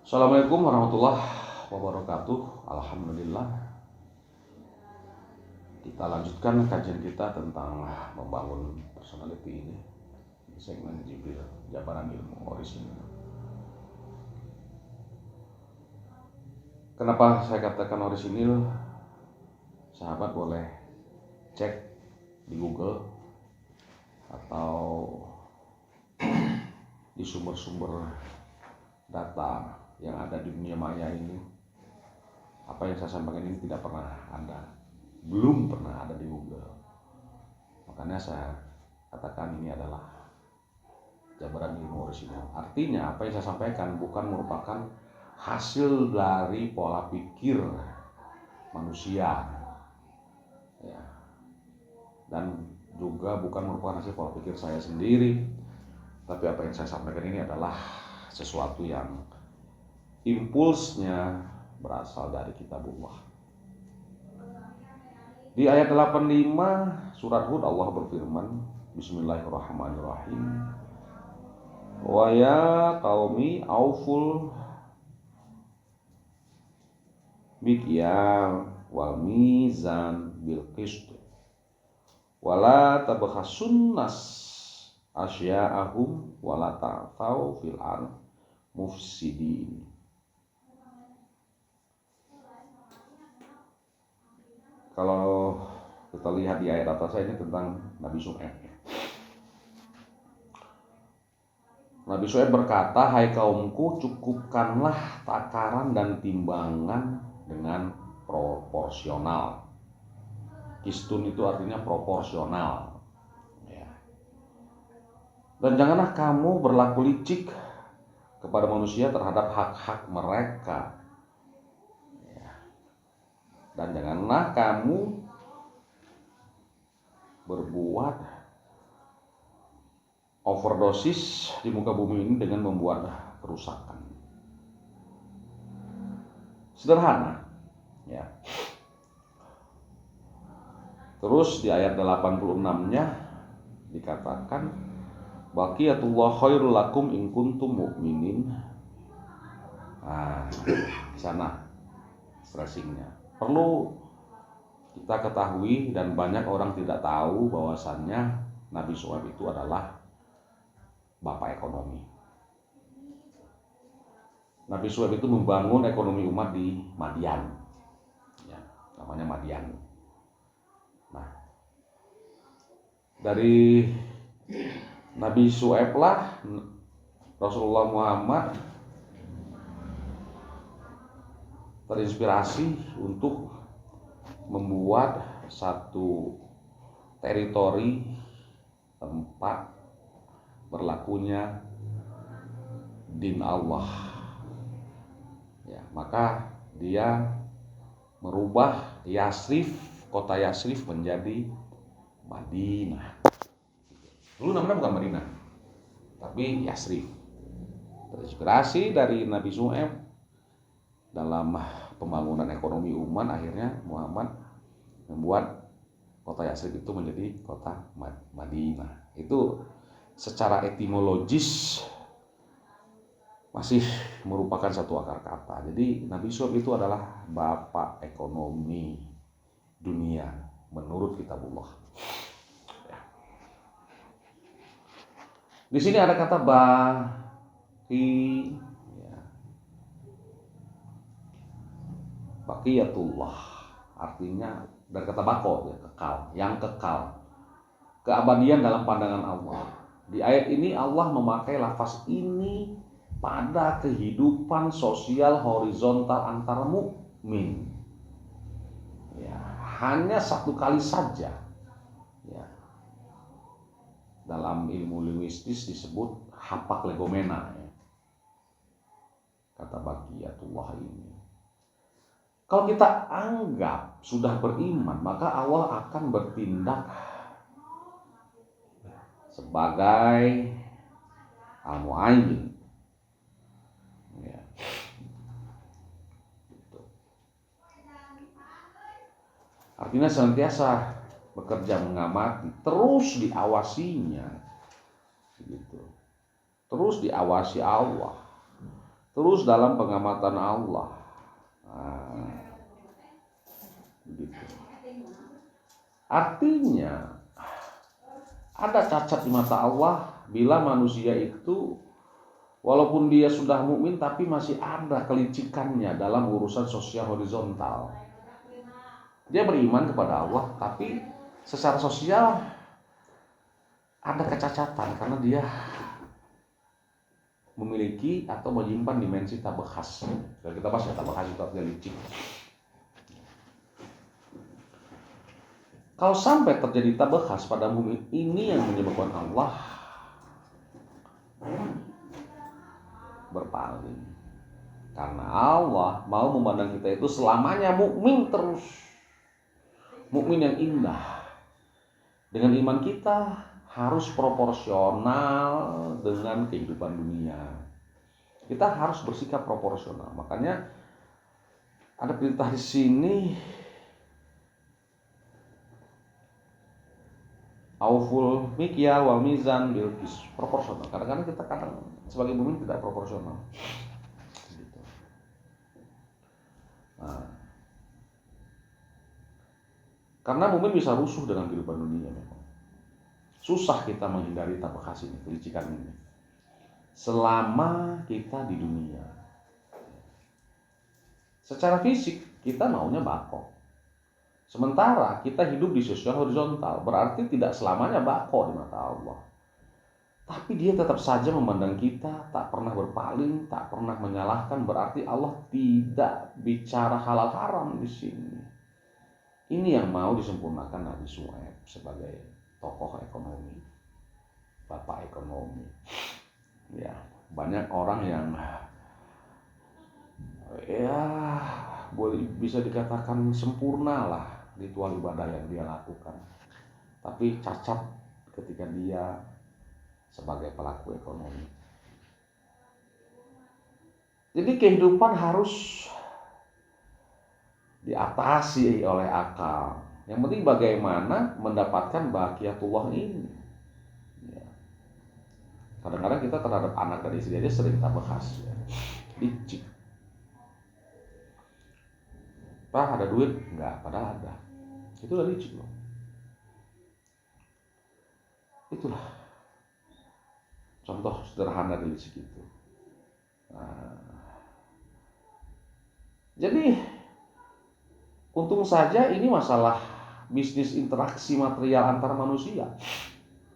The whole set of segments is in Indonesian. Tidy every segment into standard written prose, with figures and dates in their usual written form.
Assalamualaikum warahmatullahi wabarakatuh. Alhamdulillah. Kita lanjutkan kajian kita tentang membangun personality ini di segmen Jibril Jabaran Ilmu Orisinil. Kenapa saya katakan orisinil? Sahabat boleh cek di Google atau di sumber-sumber data yang ada di dunia maya ini. Apa yang saya sampaikan ini tidak pernah ada, belum pernah ada di Google. Makanya saya katakan ini adalah jabaran ilmu orisinal. Artinya apa yang saya sampaikan bukan merupakan hasil dari pola pikir manusia, ya. Dan juga bukan merupakan hasil pola pikir saya sendiri. Tapi apa yang saya sampaikan ini adalah sesuatu yang impulsnya berasal dari kitabullah. Di ayat 85 surat Hud Allah berfirman, Bismillahirrahmanirrahim. Wa ya qaumi auful mikyal wal mizan bil qist wala tabkhasun nas asya'ahum wala ta'thaw fil ard mufsidin. Kalau kita lihat di ayat atas ini tentang Nabi Syuaib. Nabi Syuaib berkata, "Hai kaumku, cukupkanlah takaran dan timbangan dengan proporsional." Kistun itu artinya proporsional. Ya. Dan janganlah kamu berlaku licik kepada manusia terhadap hak-hak mereka. Dan janganlah kamu berbuat overdosis di muka bumi ini dengan membuat kerusakan. Sederhana, ya. Terus di ayat 86-nya dikatakan, baqiyatullah khairul lakum in kuntum mu'minin. Nah, di sana stressingnya. Perlu kita ketahui dan banyak orang tidak tahu bahwasannya Nabi Syuaib itu adalah bapak ekonomi. Nabi Syuaib itu membangun ekonomi umat di Madian, ya, namanya Madian. Nah, dari Nabi Syuaib lah Rasulullah Muhammad terinspirasi untuk membuat satu teritori tempat berlakunya din Allah. Ya, maka dia merubah Yasrib, kota Yasrib menjadi Madinah. Dulu namanya bukan Madinah, tapi Yasrib. Terinspirasi dari Nabi Syuaib dalam pembangunan ekonomi umat, akhirnya Muhammad membuat kota Yasrib itu menjadi kota Madinah. Itu secara etimologis masih merupakan satu akar kata. Jadi Nabi Syuaib itu adalah bapak ekonomi dunia menurut kitabullah. Di sini ada kata baqiyatullah, artinya dari kata bako, ya, kekal, yang kekal, keabadian dalam pandangan Allah. Di ayat ini Allah memakai lafaz ini pada kehidupan sosial horizontal antar mukmin. Ya, hanya satu kali saja. Ya. Dalam ilmu linguistis disebut hapak legomena. Ya. Kata baqiyatullah ini. Kalau kita anggap sudah beriman, maka Allah akan bertindak sebagai al-mu'ayyin. Ya. Gitu. Artinya senantiasa bekerja mengamati, terus diawasinya. Gitu. Terus diawasi Allah. terus dalam pengamatan Allah. Nah, begitu. Artinya ada cacat di mata Allah bila manusia itu walaupun dia sudah mukmin tapi masih ada kelicikannya dalam urusan sosial horizontal. Dia beriman kepada Allah tapi secara sosial ada kecacatan karena dia memiliki atau menyimpan dimensi tabakhas. Kalau kita bahas ya, tabakhas itu artinya licik. Kalau sampai terjadi tabakhas pada mukmin, ini yang menyebabkan Allah berpaling. Karena Allah mau memandang kita itu selamanya mukmin terus. Mukmin yang indah. Dengan iman kita harus proporsional dengan kehidupan dunia. Kita harus bersikap proporsional. Makanya ada perintah di sini, auful mikyal wal mizan bil qis, proporsional. Kadang-kadang kita sebagai mukmin tidak proporsional. Gitu. Nah, karena mukmin bisa rusuh dengan kehidupan dunia memang. Susah kita menghindari tabakhas ini, kelicikan ini. Selama kita di dunia. Secara fisik kita maunya bako. Sementara kita hidup di sosial horizontal, berarti tidak selamanya bako di mata Allah. Tapi dia tetap saja memandang kita, tak pernah berpaling, tak pernah menyalahkan, berarti Allah tidak bicara halal haram di sini. Ini yang mau disempurnakan Nabi Syuaib sebagai tokoh ekonomi, bapak ekonomi. Ya, banyak orang yang ya boleh bisa dikatakan sempurna lah ritual ibadah yang dia lakukan, tapi cacat ketika dia sebagai pelaku ekonomi. Jadi kehidupan harus diatasi oleh akal. Yang penting bagaimana mendapatkan bahagiatullah ini. Ya. Kadang-kadang kita terhadap anak dan istri aja sering tabakhas, ya. Licik. Pak ada duit? Enggak, padahal ada. Itu udah licik loh. Itulah contoh sederhana dari licik itu. Nah, jadi untung saja ini masalah bisnis interaksi material antar manusia.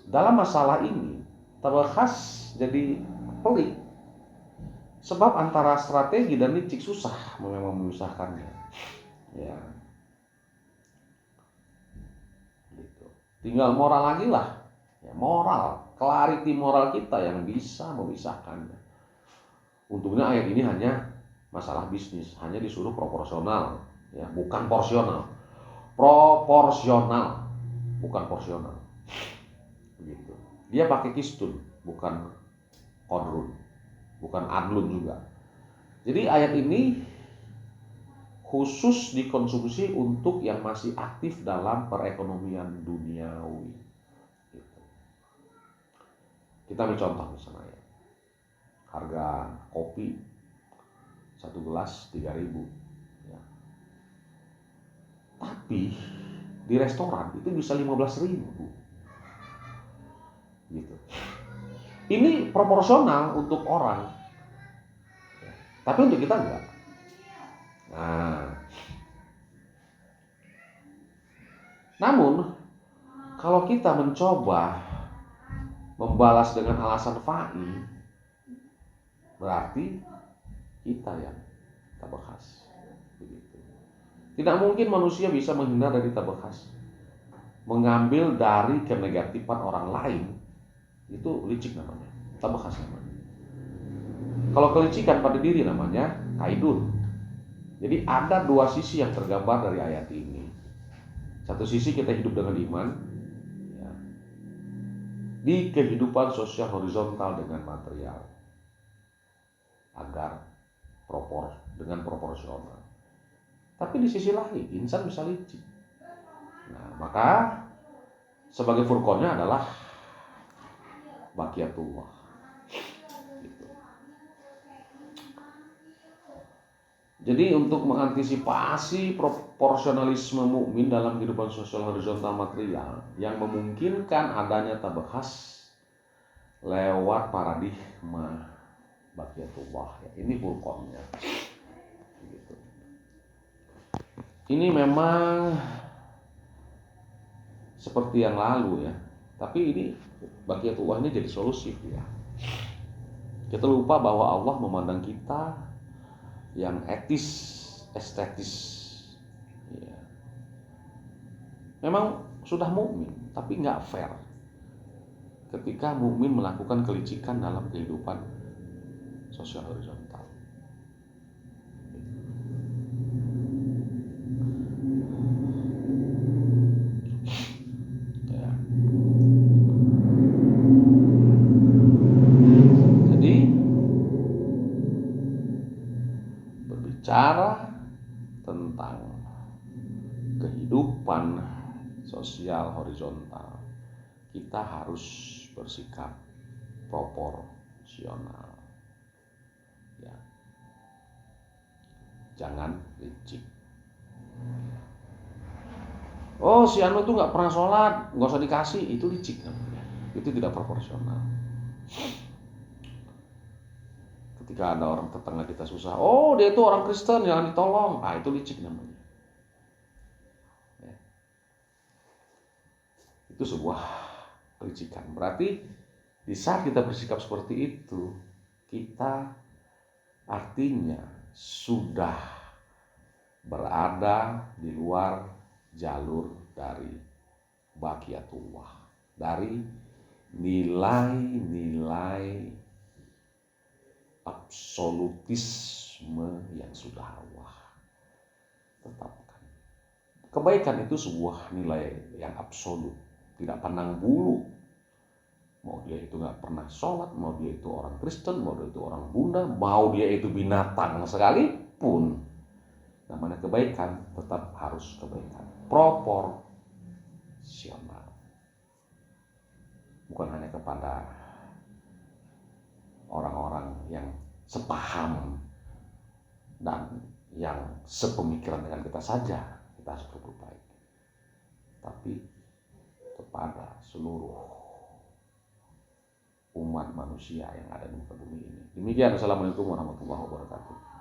Dalam masalah ini tabakhas jadi pelik. Sebab antara strategi dan licik susah memang memisahkannya. Ya. Gitu. Tinggal moral lagi lah. Ya, moral, clarity moral kita yang bisa memisahkannya. Untungnya ayat ini hanya masalah bisnis, hanya disuruh proporsional, ya, bukan porsional. Proporsional, bukan porsional. Begitu. Dia pakai kistun, bukan qadrun, bukan adlun juga. Jadi ayat ini khusus dikonsumsi untuk yang masih aktif dalam perekonomian duniawi. Gitu. Kita ambil contoh misalnya ya. Harga kopi 1 gelas 3.000 ya. Tapi di restoran itu bisa 15.000 gitu. Ini proporsional untuk orang, tapi untuk kita enggak. Nah, namun kalau kita mencoba membalas dengan alasan fa'i, berarti kita yang tabakhas. Begitu. Tidak mungkin manusia bisa menghindar dari tabakhas. Mengambil dari kenegatifan orang lain itu licik namanya, tabakhas namanya. Kalau kelicikan pada diri namanya kaidun. Jadi ada dua sisi yang tergambar dari ayat ini. Satu sisi kita hidup dengan iman, ya, di kehidupan sosial horizontal dengan material, agar dengan proporsional. Tapi di sisi lain, insan bisa licik. Nah, maka sebagai furqonnya adalah baqiatullah. Gitu. Jadi untuk mengantisipasi proporsionalisme mukmin dalam kehidupan sosial horizontal material yang memungkinkan adanya tabahas lewat paradigma Baqiyatullah, ya, ini Furqannya. Gitu. Ini memang seperti yang lalu ya, tapi ini Baqiyatullah ini jadi solusif ya. Kita lupa bahwa Allah memandang kita yang etis, estetis. Ya. Memang sudah mukmin, tapi nggak fair ketika mukmin melakukan kelicikan dalam kehidupan sosial horizontal. Ya. Jadi berbicara tentang kehidupan sosial horizontal, kita harus bersikap proporsional. Ya. Jangan licik. Oh, si Anu tuh nggak pernah sholat, nggak usah dikasih, itu licik namanya. Itu tidak proporsional. Ketika ada orang tetangga kita susah, oh dia itu orang Kristen, jangan ditolong, itu licik namanya. Ya. Itu sebuah kelicikan. Berarti di saat kita bersikap seperti itu, kita artinya sudah berada di luar jalur dari Baqiyatullah, dari nilai-nilai absolutisme yang sudah Allah tetapkan. Kebaikan itu sebuah nilai yang absolut, tidak pandang bulu. Mau dia itu nggak pernah sholat, mau dia itu orang Kristen, mau dia itu orang Buddha, mau dia itu binatang sekalipun, namanya kebaikan tetap harus kebaikan proporsional, bukan hanya kepada orang-orang yang sepaham dan yang sepemikiran dengan kita saja kita harus berbuat baik, tapi kepada seluruh umat manusia yang ada di muka bumi ini. Demikian, assalamualaikum warahmatullahi wabarakatuh.